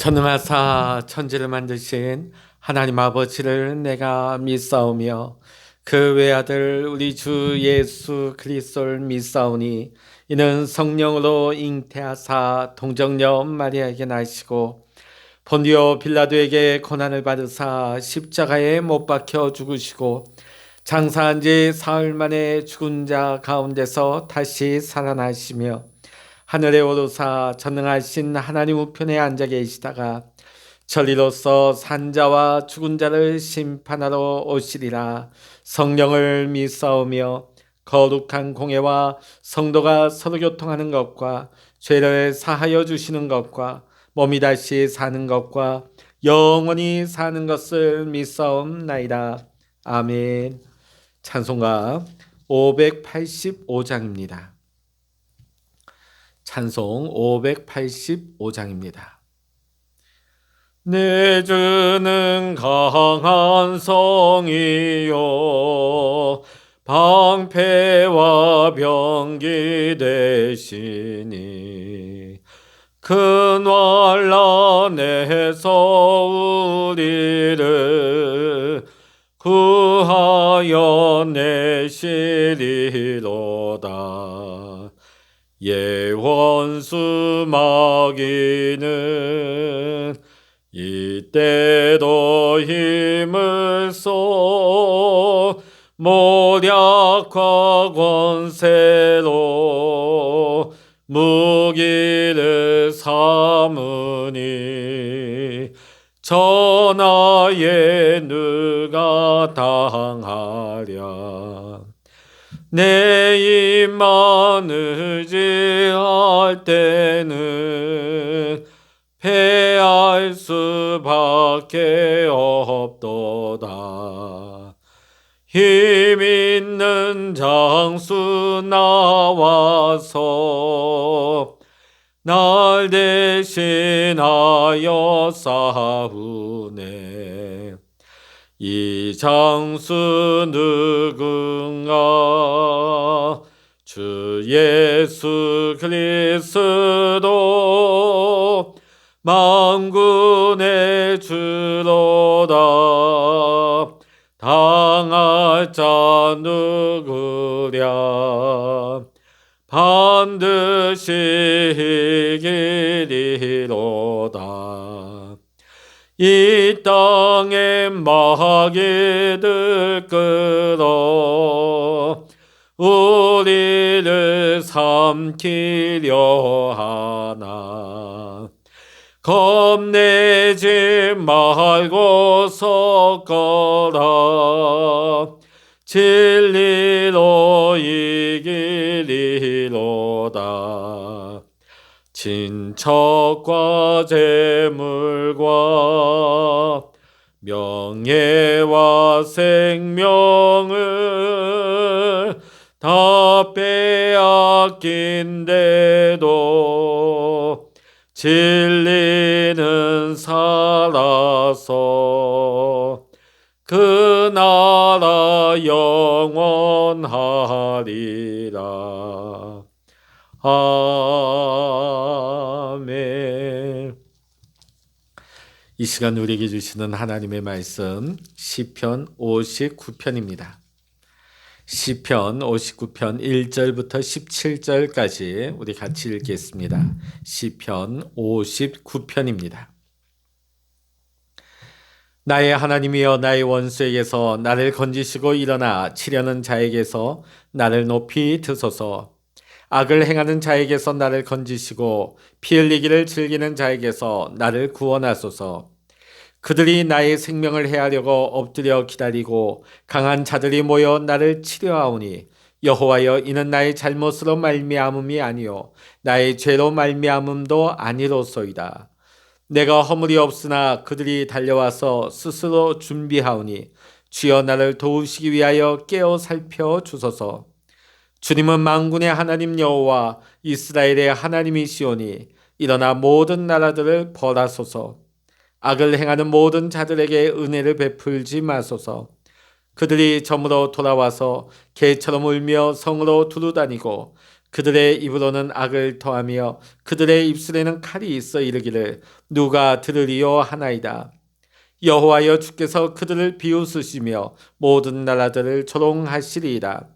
전능하사 천지를 만드신 하나님 아버지를 내가 믿사오며 그 외아들 우리 주 예수 그리스도를 믿사오니 이는 성령으로 잉태하사 동정녀 마리아에게 나시고 본디오 빌라도에게 고난을 받으사 십자가에 못 박혀 죽으시고 장사한 지 사흘 만에 죽은 자 가운데서 다시 살아나시며 하늘에 오르사 전능하신 하나님 우편에 앉아 계시다가 전리로서 산자와 죽은 자를 심판하러 오시리라. 성령을 믿사오며 거룩한 공예와 성도가 서로 교통하는 것과 죄를 사하여 주시는 것과 몸이 다시 사는 것과 영원히 사는 것을 믿사옵나이다. 아멘. 찬송가 585장입니다. 찬송 585장입니다. 내 주는 강한 성이요 방패와 병기 되시니 큰 환난에서 우리를 구하여 내시리로다. 예원수 마귀는 이때도 힘을 써 모략과 권세로 무기를 삼으니 전하에 누가 당하랴. 내 입만 의지할 때는 패할 수밖에 없도다. 힘 있는 장수 나와서 날 대신하여 싸우네. 이 장수 누군가? 주 예수 그리스도 만군의 주로다. 당할 자 누구랴? 반드시 이기리로다. 이 땅에 마귀들 끌어 우리를 삼키려 하나. 겁내지 말고 섰거라. 진리로 이기리로다. 친척과 재물과 명예와 생명을 다 빼앗긴데도 진리는 살아서 그 나라 영원하리라. 아멘. 이 시간 우리에게 주시는 하나님의 말씀 시편 59편입니다. 시편 59편 1절부터 17절까지 우리 같이 읽겠습니다. 시편 59편입니다. 나의 하나님이여, 나의 원수에게서 나를 건지시고 일어나 치려는 자에게서 나를 높이 드소서. 악을 행하는 자에게서 나를 건지시고 피 흘리기를 즐기는 자에게서 나를 구원하소서. 그들이 나의 생명을 해하려고 엎드려 기다리고 강한 자들이 모여 나를 치려하오니 여호와여, 이는 나의 잘못으로 말미암음이 아니요 나의 죄로 말미암음도 아니로소이다. 내가 허물이 없으나 그들이 달려와서 스스로 준비하오니 주여, 나를 도우시기 위하여 깨어 살펴 주소서. 주님은 만군의 하나님 여호와 이스라엘의 하나님이시오니 일어나 모든 나라들을 벌하소서. 악을 행하는 모든 자들에게 은혜를 베풀지 마소서. 그들이 점으로 돌아와서 개처럼 울며 성으로 두루다니고 그들의 입으로는 악을 더하며 그들의 입술에는 칼이 있어 이르기를 누가 들으리요 하나이다. 여호와여 주께서 그들을 비웃으시며 모든 나라들을 조롱하시리이다.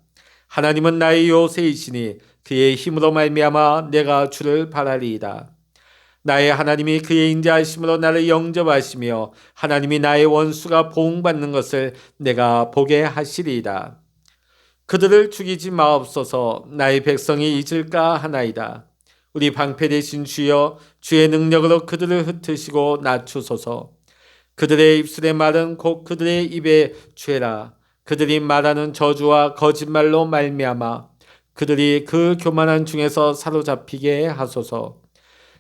하나님은 나의 요새이시니 그의 힘으로 말미암아 내가 주를 바라리이다. 나의 하나님이 그의 인자하심으로 나를 영접하시며 하나님이 나의 원수가 보응받는 것을 내가 보게 하시리이다. 그들을 죽이지 마옵소서. 나의 백성이 잊을까 하나이다. 우리 방패 되신 주여 주의 능력으로 그들을 흩으시고 낮추소서. 그들의 입술의 말은 곧 그들의 입의 죄라. 그들이 말하는 저주와 거짓말로 말미암아 그들이 그 교만한 중에서 사로잡히게 하소서.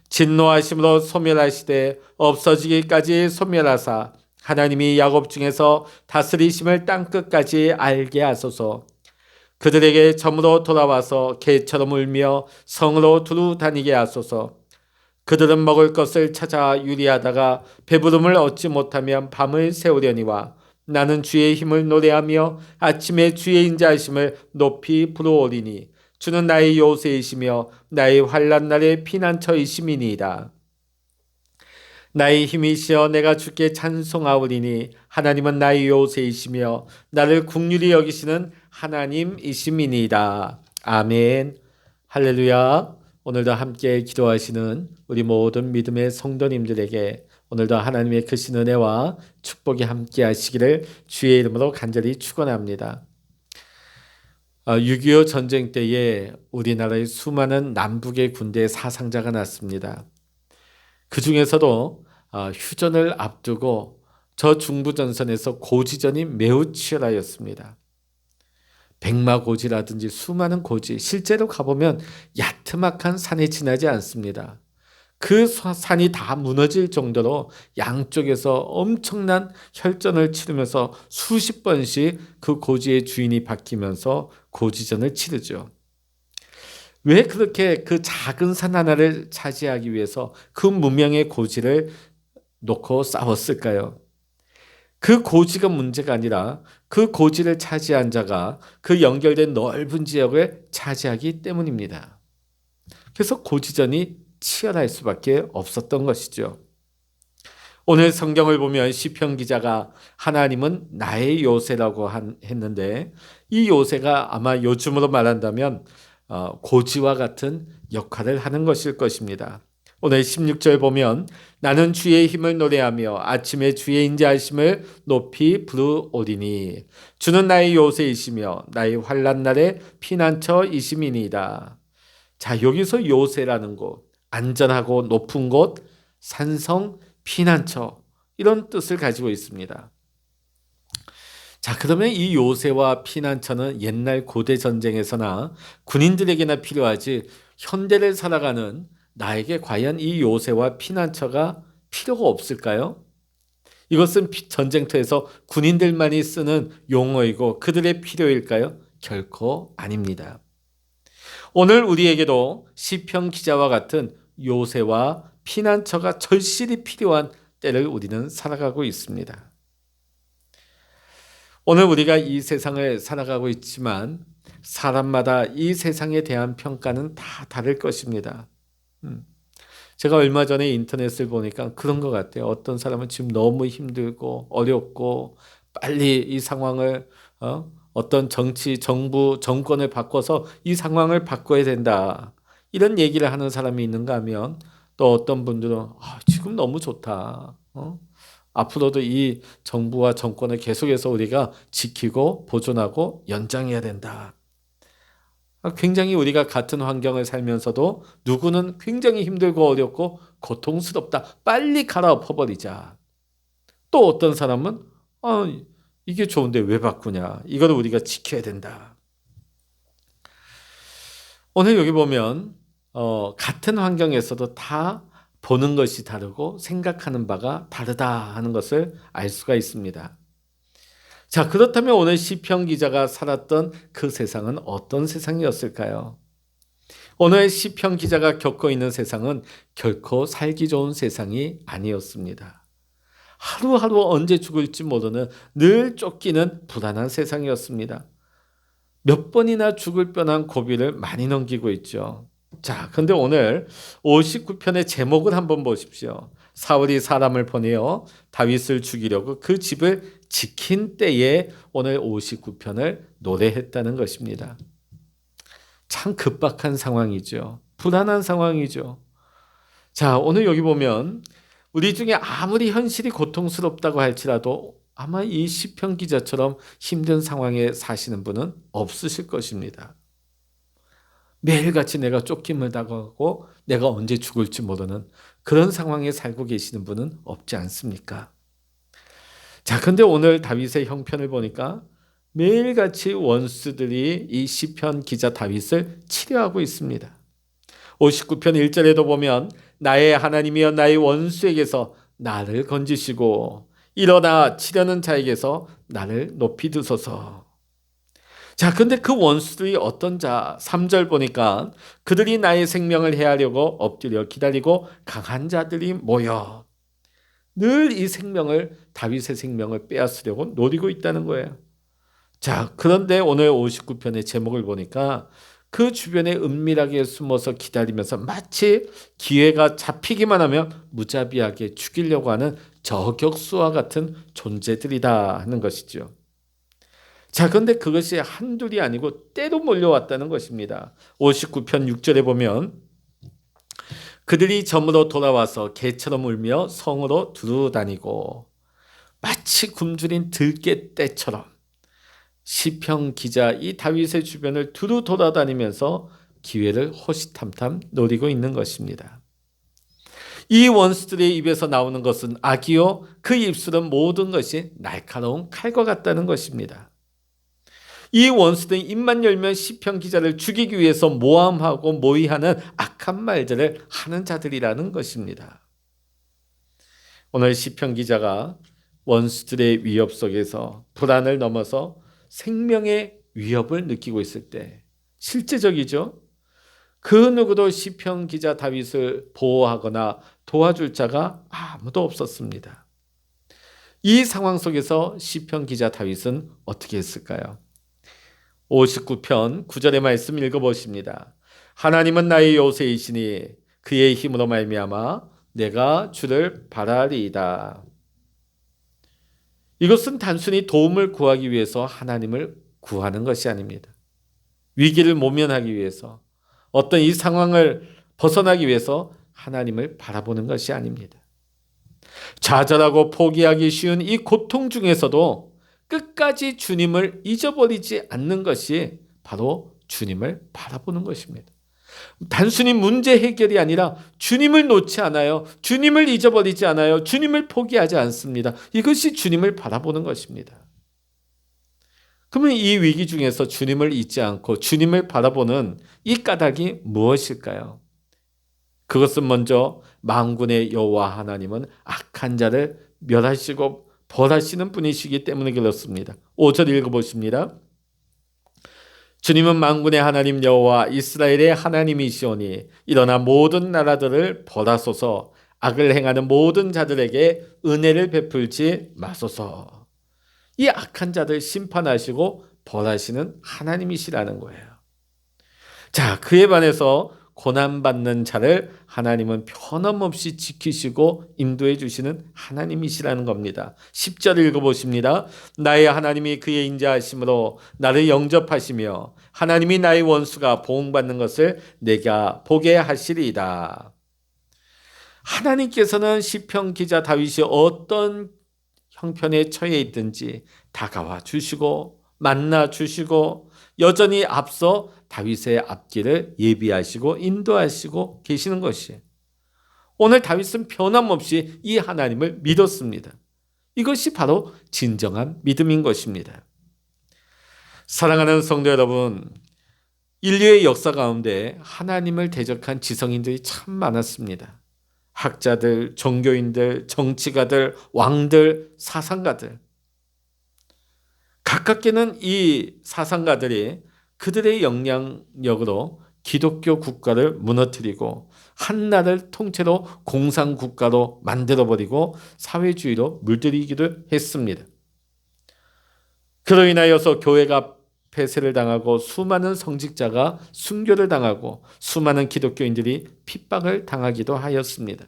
진노하심으로 소멸하시되 없어지기까지 소멸하사 하나님이 야곱 중에서 다스리심을 땅끝까지 알게 하소서. 그들에게 점으로 돌아와서 개처럼 울며 성으로 두루 다니게 하소서. 그들은 먹을 것을 찾아 유리하다가 배부름을 얻지 못하면 밤을 새우려니와 나는 주의 힘을 노래하며 아침에 주의 인자하심을 높이 부르오리니 주는 나의 요새이시며 나의 환난 날의 피난처이심이니이다. 나의 힘이시여 내가 주께 찬송하오리니 하나님은 나의 요새이시며 나를 긍휼히 여기시는 하나님이심이니이다. 아멘. 할렐루야. 오늘도 함께 기도하시는 우리 모든 믿음의 성도님들에게 오늘도 하나님의 크신 은혜와 축복이 함께 하시기를 주의 이름으로 간절히 축원합니다. 6.25 전쟁 때에 우리나라의 수많은 남북의 군대 사상자가 났습니다. 그 중에서도 휴전을 앞두고 저 중부전선에서 고지전이 매우 치열하였습니다. 백마고지라든지 수많은 고지, 실제로 가보면 야트막한 산이 지나지 않습니다. 그 산이 다 무너질 정도로 양쪽에서 엄청난 혈전을 치르면서 수십 번씩 그 고지의 주인이 바뀌면서 고지전을 치르죠. 왜 그렇게 그 작은 산 하나를 차지하기 위해서 그 무명의 고지를 놓고 싸웠을까요? 그 고지가 문제가 아니라 그 고지를 차지한 자가 그 연결된 넓은 지역을 차지하기 때문입니다. 그래서 고지전이 치열할 수밖에 없었던 것이죠. 오늘 성경을 보면 시편 기자가 하나님은 나의 요새라고 했는데 이 요새가 아마 요즘으로 말한다면 고지와 같은 역할을 하는 것일 것입니다. 오늘 16절 보면 나는 주의 힘을 노래하며 아침에 주의 인자하심을 높이 부르오리니 주는 나의 요새이시며 나의 환난 날의 피난처이심이니이다. 자, 여기서 요새라는 곳, 안전하고 높은 곳, 산성, 피난처 이런 뜻을 가지고 있습니다. 자, 그러면 이 요새와 피난처는 옛날 고대 전쟁에서나 군인들에게나 필요하지 현대를 살아가는 나에게 과연 이 요새와 피난처가 필요가 없을까요? 이것은 전쟁터에서 군인들만이 쓰는 용어이고 그들의 필요일까요? 결코 아닙니다. 오늘 우리에게도 시편 기자와 같은 요새와 피난처가 절실히 필요한 때를 우리는 살아가고 있습니다. 오늘 우리가 이 세상을 살아가고 있지만 사람마다 이 세상에 대한 평가는 다 다를 것입니다. 제가 얼마 전에 인터넷을 보니까 그런 것 같아요. 어떤 사람은 지금 너무 힘들고 어렵고 빨리 이 상황을 어떤 정부, 정권을 바꿔서 이 상황을 바꿔야 된다. 이런 얘기를 하는 사람이 있는가 하면 또 어떤 분들은 지금 너무 좋다. 앞으로도 이 정부와 정권을 계속해서 우리가 지키고 보존하고 연장해야 된다. 굉장히 우리가 같은 환경을 살면서도 누구는 굉장히 힘들고 어렵고 고통스럽다. 빨리 갈아엎어버리자. 또 어떤 사람은 이게 좋은데 왜 바꾸냐. 이걸 우리가 지켜야 된다. 오늘 여기 보면 같은 환경에서도 다 보는 것이 다르고 생각하는 바가 다르다 하는 것을 알 수가 있습니다. 자, 그렇다면 오늘 시편 기자가 살았던 그 세상은 어떤 세상이었을까요? 오늘 시편 기자가 겪고 있는 세상은 결코 살기 좋은 세상이 아니었습니다. 하루하루 언제 죽을지 모르는 늘 쫓기는 불안한 세상이었습니다. 몇 번이나 죽을 뻔한 고비를 많이 넘기고 있죠. 자, 근데 오늘 59편의 제목을 한번 보십시오. 사울이 사람을 보내어 다윗을 죽이려고 그 집을 지킨 때에 오늘 59편을 노래했다는 것입니다. 참 급박한 상황이죠. 불안한 상황이죠. 자, 오늘 여기 보면 우리 중에 아무리 현실이 고통스럽다고 할지라도 아마 이 시편 기자처럼 힘든 상황에 사시는 분은 없으실 것입니다. 매일같이 내가 쫓김을 당하고 내가 언제 죽을지 모르는 그런 상황에 살고 계시는 분은 없지 않습니까? 자, 근데 오늘 다윗의 형편을 보니까 매일같이 원수들이 이 시편 기자 다윗을 치려하고 있습니다. 59편 1절에도 보면 나의 하나님이여 나의 원수에게서 나를 건지시고 일어나 치려는 자에게서 나를 높이 드소서. 자, 근데 그 원수들이 어떤 자? 3절 보니까 그들이 나의 생명을 해하려고 엎드려 기다리고 강한 자들이 모여 늘 이 생명을 다윗의 생명을 빼앗으려고 노리고 있다는 거예요. 자, 그런데 오늘 59편의 제목을 보니까 그 주변에 은밀하게 숨어서 기다리면서 마치 기회가 잡히기만 하면 무자비하게 죽이려고 하는 저격수와 같은 존재들이다 하는 것이죠. 자, 그런데 그것이 한둘이 아니고 때로 몰려왔다는 것입니다. 59편 6절에 보면 그들이 점으로 돌아와서 개처럼 울며 성으로 두루다니고 마치 굶주린 들개 떼처럼 시편 기자 이 다윗의 주변을 두루 돌아다니면서 기회를 호시탐탐 노리고 있는 것입니다. 이 원수들의 입에서 나오는 것은 악이요 그 입술은 모든 것이 날카로운 칼과 같다는 것입니다. 이 원수들은 입만 열면 시편 기자를 죽이기 위해서 모함하고 모의하는 악한 말들을 하는 자들이라는 것입니다. 오늘 시편 기자가 원수들의 위협 속에서 불안을 넘어서 생명의 위협을 느끼고 있을 때 실제적이죠. 그 누구도 시편 기자 다윗을 보호하거나 도와줄 자가 아무도 없었습니다. 이 상황 속에서 시편 기자 다윗은 어떻게 했을까요? 59편 9절의 말씀 읽어보십니다. 하나님은 나의 요새이시니 그의 힘으로 말미암아 내가 주를 바라리이다. 이것은 단순히 도움을 구하기 위해서 하나님을 구하는 것이 아닙니다. 위기를 모면하기 위해서 어떤 이 상황을 벗어나기 위해서 하나님을 바라보는 것이 아닙니다. 좌절하고 포기하기 쉬운 이 고통 중에서도 끝까지 주님을 잊어버리지 않는 것이 바로 주님을 바라보는 것입니다. 단순히 문제 해결이 아니라 주님을 놓지 않아요. 주님을 잊어버리지 않아요. 주님을 포기하지 않습니다. 이것이 주님을 바라보는 것입니다. 그러면 이 위기 중에서 주님을 잊지 않고 주님을 바라보는 이 까닭이 무엇일까요? 그것은 먼저 만군의 여호와 하나님은 악한 자를 멸하시고 벌하시는 분이시기 때문에 그렇습니다. 5절 읽어보십니다. 주님은 만군의 하나님 여호와 이스라엘의 하나님이시오니 일어나 모든 나라들을 벌하소서 악을 행하는 모든 자들에게 은혜를 베풀지 마소서. 이 악한 자들 심판하시고 벌하시는 하나님이시라는 거예요. 자, 그에 반해서 고난받는 자를 하나님은 변함없이 지키시고 인도해 주시는 하나님이시라는 겁니다. 10절 읽어보십니다. 나의 하나님이 그의 인자하심으로 나를 영접하시며 하나님이 나의 원수가 보응받는 것을 내가 보게 하시리이다. 하나님께서는 시편 기자 다윗이 어떤 형편에 처해 있든지 다가와 주시고 만나 주시고 여전히 앞서 다윗의 앞길을 예비하시고 인도하시고 계시는 것이에요. 오늘 다윗은 변함없이 이 하나님을 믿었습니다. 이것이 바로 진정한 믿음인 것입니다. 사랑하는 성도 여러분, 인류의 역사 가운데 하나님을 대적한 지성인들이 참 많았습니다. 학자들, 종교인들, 정치가들, 왕들, 사상가들. 가깝게는 이 사상가들이 그들의 영향력으로 기독교 국가를 무너뜨리고 한나라를 통째로 공산국가로 만들어버리고 사회주의로 물들이기도 했습니다. 그로 인하여서 교회가 폐쇄를 당하고 수많은 성직자가 순교를 당하고 수많은 기독교인들이 핍박을 당하기도 하였습니다.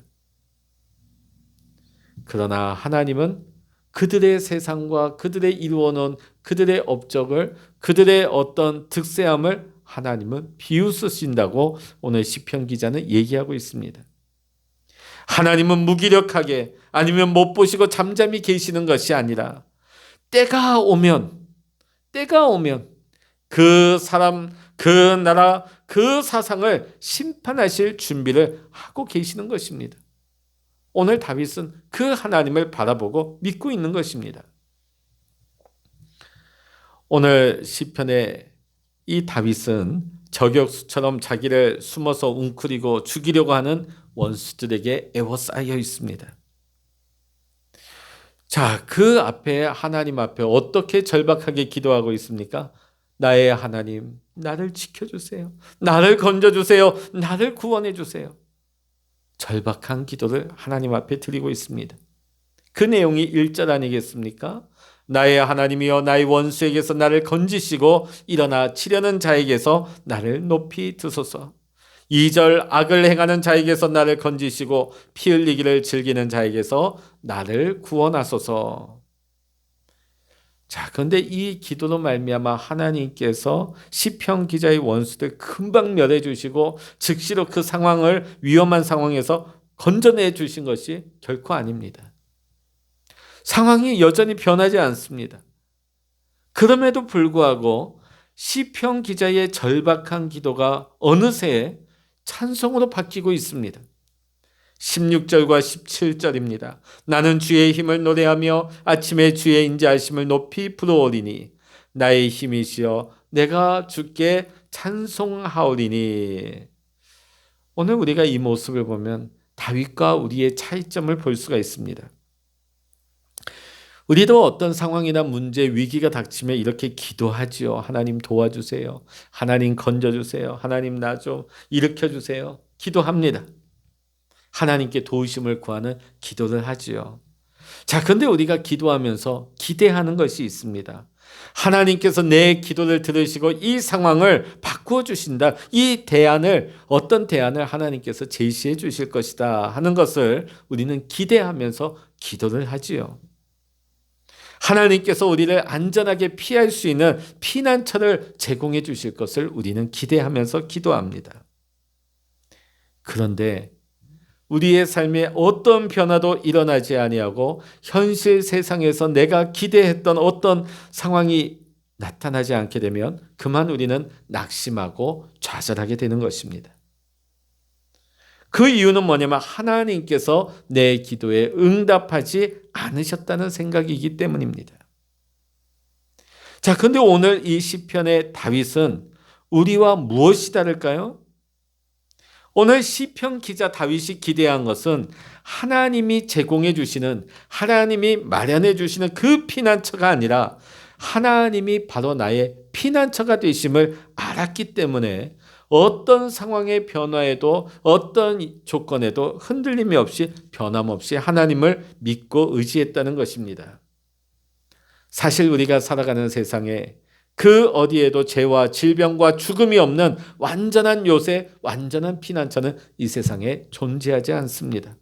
그러나 하나님은 그들의 세상과 그들의 이루어놓은 그들의 업적을, 그들의 어떤 득세함을 하나님은 비웃으신다고 오늘 시편 기자는 얘기하고 있습니다. 하나님은 무기력하게 아니면 못 보시고 잠잠히 계시는 것이 아니라 때가 오면 그 사람, 그 나라, 그 사상을 심판하실 준비를 하고 계시는 것입니다. 오늘 다윗은 그 하나님을 바라보고 믿고 있는 것입니다. 오늘 시편의 이 다윗은 저격수처럼 자기를 숨어서 웅크리고 죽이려고 하는 원수들에게 애워싸여 있습니다. 자, 그 앞에 하나님 앞에 어떻게 절박하게 기도하고 있습니까? 나의 하나님, 나를 지켜주세요. 나를 건져주세요. 나를 구원해주세요. 절박한 기도를 하나님 앞에 드리고 있습니다. 그 내용이 1절 아니겠습니까? 나의 하나님이여 나의 원수에게서 나를 건지시고 일어나 치려는 자에게서 나를 높이 드소서. 2절 악을 행하는 자에게서 나를 건지시고 피 흘리기를 즐기는 자에게서 나를 구원하소서. 자, 그런데 이 기도로 말미암아 하나님께서 시편 기자의 원수들 금방 멸해 주시고 즉시로 그 상황을 위험한 상황에서 건져내 주신 것이 결코 아닙니다. 상황이 여전히 변하지 않습니다. 그럼에도 불구하고 시편 기자의 절박한 기도가 어느새 찬송으로 바뀌고 있습니다. 16절과 17절입니다. 나는 주의 힘을 노래하며 아침에 주의 인자하심을 높이 부르오리니 나의 힘이시여 내가 주께 찬송하오리니. 오늘 우리가 이 모습을 보면 다윗과 우리의 차이점을 볼 수가 있습니다. 우리도 어떤 상황이나 문제, 위기가 닥치면 이렇게 기도하지요. 하나님 도와주세요. 하나님 건져주세요. 하나님 나 좀 일으켜주세요. 기도합니다. 하나님께 도우심을 구하는 기도를 하지요. 자, 근데 우리가 기도하면서 기대하는 것이 있습니다. 하나님께서 내 기도를 들으시고 이 상황을 바꾸어 주신다. 이 대안을, 어떤 대안을 하나님께서 제시해 주실 것이다 하는 것을 우리는 기대하면서 기도를 하지요. 하나님께서 우리를 안전하게 피할 수 있는 피난처를 제공해 주실 것을 우리는 기대하면서 기도합니다. 그런데 우리의 삶에 어떤 변화도 일어나지 아니하고 현실 세상에서 내가 기대했던 어떤 상황이 나타나지 않게 되면 그만 우리는 낙심하고 좌절하게 되는 것입니다. 그 이유는 뭐냐면 하나님께서 내 기도에 응답하지 않으셨다는 생각이기 때문입니다. 자, 그런데 오늘 이 시편의 다윗은 우리와 무엇이 다를까요? 오늘 시편 기자 다윗이 기대한 것은 하나님이 제공해 주시는, 하나님이 마련해 주시는 그 피난처가 아니라 하나님이 바로 나의 피난처가 되심을 알았기 때문에 어떤 상황의 변화에도 어떤 조건에도 흔들림이 없이 변함없이 하나님을 믿고 의지했다는 것입니다. 사실 우리가 살아가는 세상에 그 어디에도 죄와 질병과 죽음이 없는 완전한 요새, 완전한 피난처는 이 세상에 존재하지 않습니다.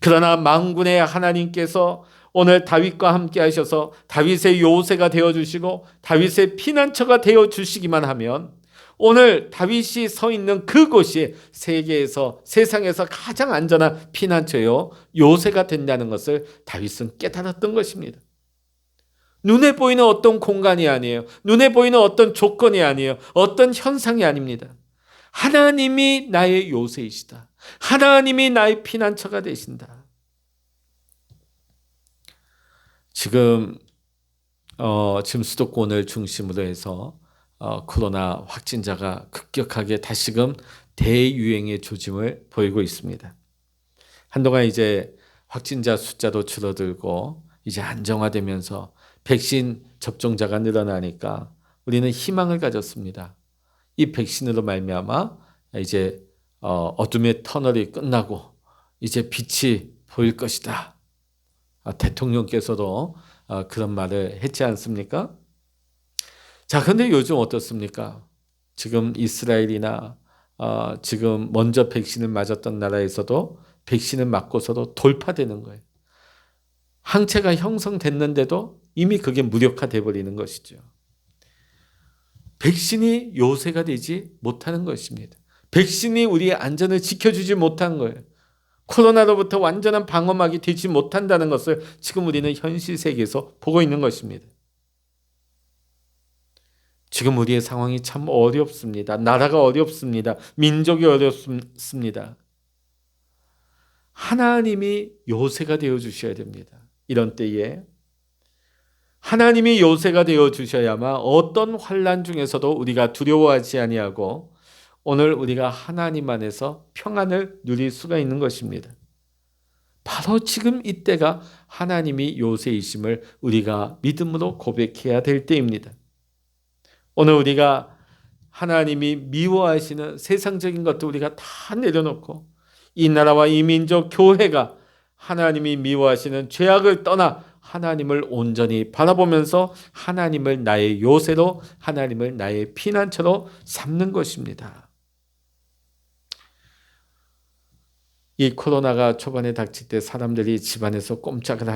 그러나 만군의 하나님께서 오늘 다윗과 함께 하셔서 다윗의 요새가 되어주시고 다윗의 피난처가 되어주시기만 하면 오늘 다윗이 서 있는 그곳이 세상에서 가장 안전한 피난처요, 요새가 된다는 것을 다윗은 깨달았던 것입니다. 눈에 보이는 어떤 공간이 아니에요. 눈에 보이는 어떤 조건이 아니에요. 어떤 현상이 아닙니다. 하나님이 나의 요새이시다. 하나님이 나의 피난처가 되신다. 지금 수도권을 중심으로 해서 코로나 확진자가 급격하게 다시금 대유행의 조짐을 보이고 있습니다. 한동안 이제 확진자 숫자도 줄어들고 이제 안정화되면서 백신 접종자가 늘어나니까 우리는 희망을 가졌습니다. 이 백신으로 말미암아 이제 어둠의 터널이 끝나고 이제 빛이 보일 것이다. 대통령께서도 그런 말을 했지 않습니까? 자, 근데 요즘 어떻습니까? 지금 이스라엘이나 지금 먼저 백신을 맞았던 나라에서도 백신을 맞고서도 돌파되는 거예요. 항체가 형성됐는데도 이미 그게 무력화돼 버리는 것이죠. 백신이 요새가 되지 못하는 것입니다. 백신이 우리의 안전을 지켜주지 못한 거예요. 코로나로부터 완전한 방어막이 되지 못한다는 것을 지금 우리는 현실 세계에서 보고 있는 것입니다. 지금 우리의 상황이 참 어렵습니다. 나라가 어렵습니다. 민족이 어렵습니다. 하나님이 요새가 되어 주셔야 됩니다. 이런 때에 하나님이 요새가 되어 주셔야만 어떤 환난 중에서도 우리가 두려워하지 아니하고 오늘 우리가 하나님 안에서 평안을 누릴 수가 있는 것입니다. 바로 지금 이때가 하나님이 요새이심을 우리가 믿음으로 고백해야 될 때입니다. 오늘 우리가 하나님이 미워하시는 세상적인 것도 우리가 다 내려놓고 이 나라와 이 민족 교회가 하나님이 미워하시는 죄악을 떠나 하나님을 온전히 바라보면서 하나님을 나의 요새로 하나님을 나의 피난처로 삼는 것입니다. 이 코로나가 초반에 닥칠 때 사람들이 집안에서 꼼짝을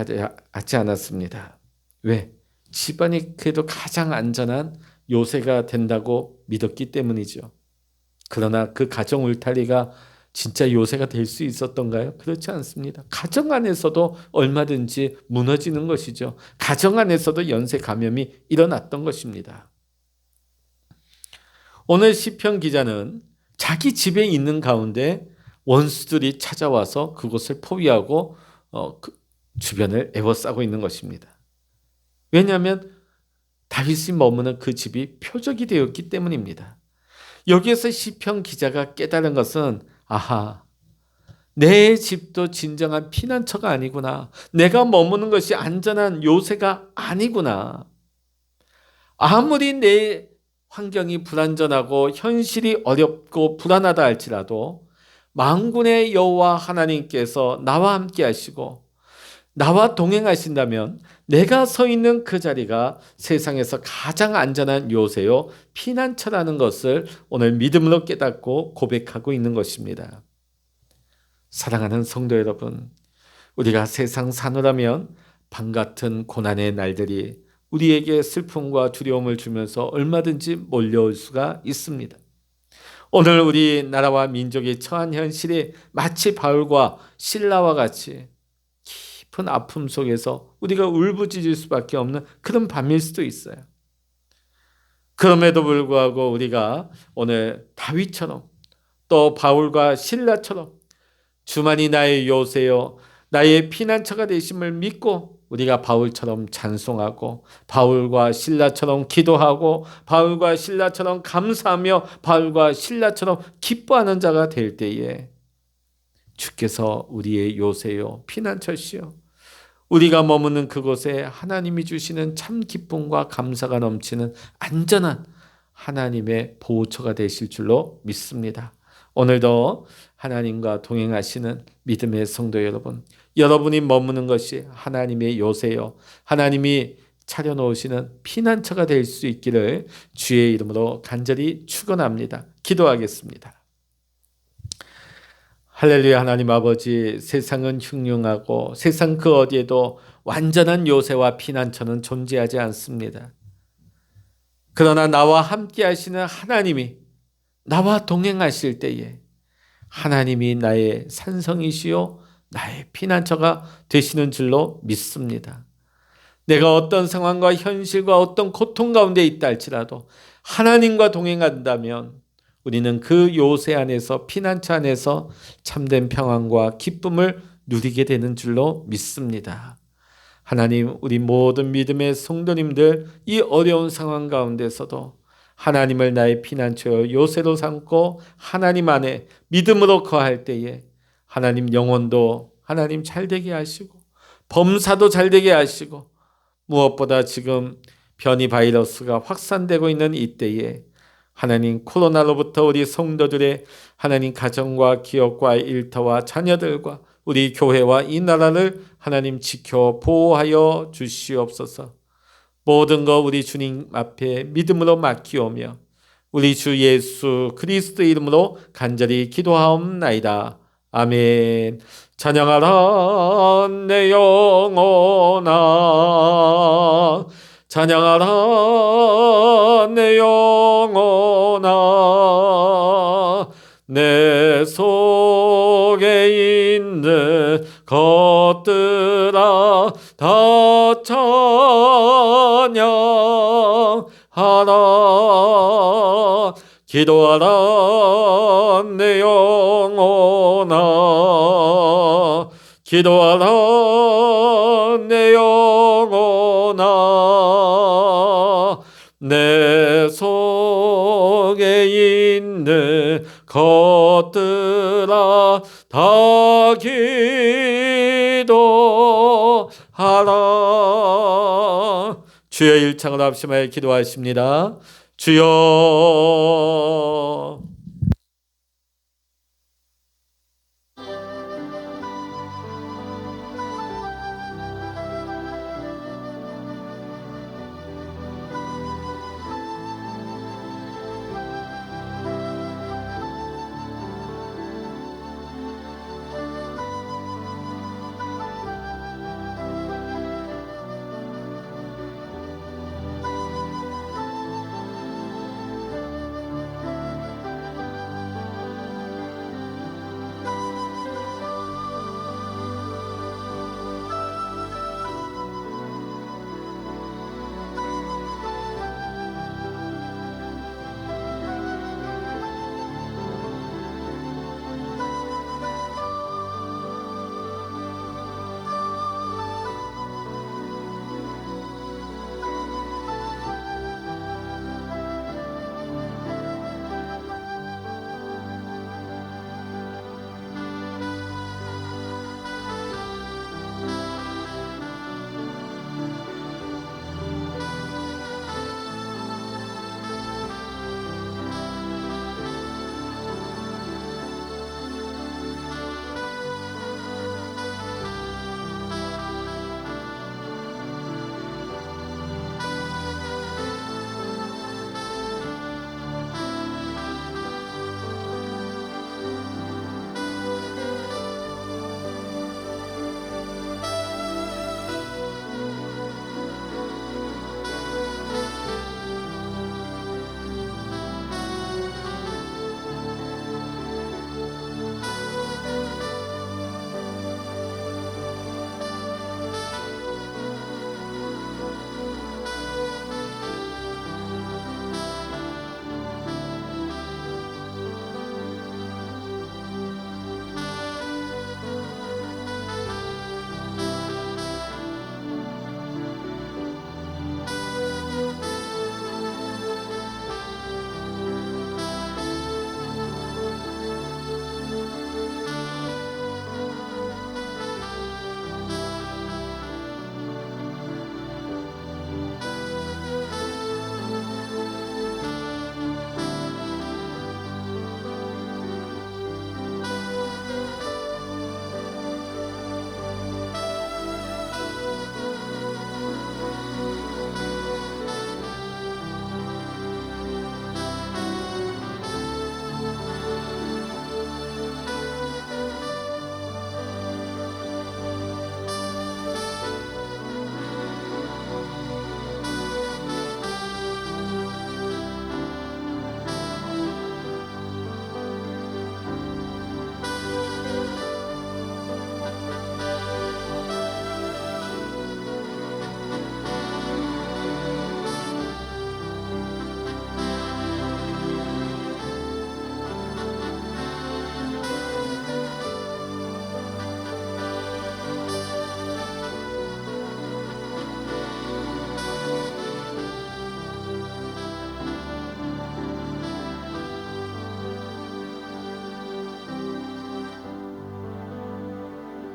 하지 않았습니다. 왜? 집안이 그래도 가장 안전한 요새가 된다고 믿었기 때문이죠. 그러나 그 가정 울타리가 진짜 요새가 될 수 있었던가요? 그렇지 않습니다. 가정 안에서도 얼마든지 무너지는 것이죠. 가정 안에서도 연쇄 감염이 일어났던 것입니다. 오늘 시편 기자는 자기 집에 있는 가운데 원수들이 찾아와서 그곳을 포위하고 주변을 에워싸고 있는 것입니다. 왜냐하면 다윗이 머무는 그 집이 표적이 되었기 때문입니다. 여기에서 시편 기자가 깨달은 것은 내 집도 진정한 피난처가 아니구나. 내가 머무는 것이 안전한 요새가 아니구나. 아무리 내 환경이 불안전하고 현실이 어렵고 불안하다 할지라도 만군의 여호와 하나님께서 나와 함께 하시고 나와 동행하신다면 내가 서 있는 그 자리가 세상에서 가장 안전한 요새요 피난처라는 것을 오늘 믿음으로 깨닫고 고백하고 있는 것입니다. 사랑하는 성도 여러분, 우리가 세상 사노라면 밤같은 고난의 날들이 우리에게 슬픔과 두려움을 주면서 얼마든지 몰려올 수가 있습니다. 오늘 우리 나라와 민족이 처한 현실이 마치 바울과 실라와 같이 깊은 아픔 속에서 우리가 울부짖을 수밖에 없는 그런 밤일 수도 있어요. 그럼에도 불구하고 우리가 오늘 다윗처럼 또 바울과 실라처럼 주만이 나의 요새요 나의 피난처가 되심을 믿고 우리가 바울처럼 찬송하고 바울과 실라처럼 기도하고 바울과 실라처럼 감사하며 바울과 실라처럼 기뻐하는 자가 될 때에 주께서 우리의 요새요 피난처시요 우리가 머무는 그곳에 하나님이 주시는 참 기쁨과 감사가 넘치는 안전한 하나님의 보호처가 되실 줄로 믿습니다. 오늘도 하나님과 동행하시는 믿음의 성도 여러분, 여러분이 머무는 것이 하나님의 요새요 하나님이 차려놓으시는 피난처가 될 수 있기를 주의 이름으로 간절히 축원합니다. 기도하겠습니다. 할렐루야. 하나님 아버지, 세상은 흉흉하고 세상 그 어디에도 완전한 요새와 피난처는 존재하지 않습니다. 그러나 나와 함께 하시는 하나님이 나와 동행하실 때에 하나님이 나의 산성이시요 나의 피난처가 되시는 줄로 믿습니다. 내가 어떤 상황과 현실과 어떤 고통 가운데 있다 할지라도 하나님과 동행한다면 우리는 그 요새 안에서 피난처 안에서 참된 평안과 기쁨을 누리게 되는 줄로 믿습니다. 하나님, 우리 모든 믿음의 성도님들 이 어려운 상황 가운데서도 하나님을 나의 피난처 요새로 삼고 하나님 안에 믿음으로 거할 때에 하나님 영혼도 하나님 잘되게 하시고 범사도 잘되게 하시고 무엇보다 지금 변이 바이러스가 확산되고 있는 이때에 하나님 코로나로부터 우리 성도들의 하나님 가정과 기업과 일터와 자녀들과 우리 교회와 이 나라를 하나님 지켜 보호하여 주시옵소서. 모든 것 우리 주님 앞에 믿음으로 맡기오며 우리 주 예수 그리스도 이름으로 간절히 기도하옵나이다. 아멘. 찬양하라 내 영혼아, 찬양하라 내 영혼아, 내 속에 있는 것들아 다 찬양하라. 기도하라 내 영혼아, 기도하라 내 영혼아, 내 속에 있는 것들아 다 기도하라. 주여 일창을 합심하여 기도하십니다. 주여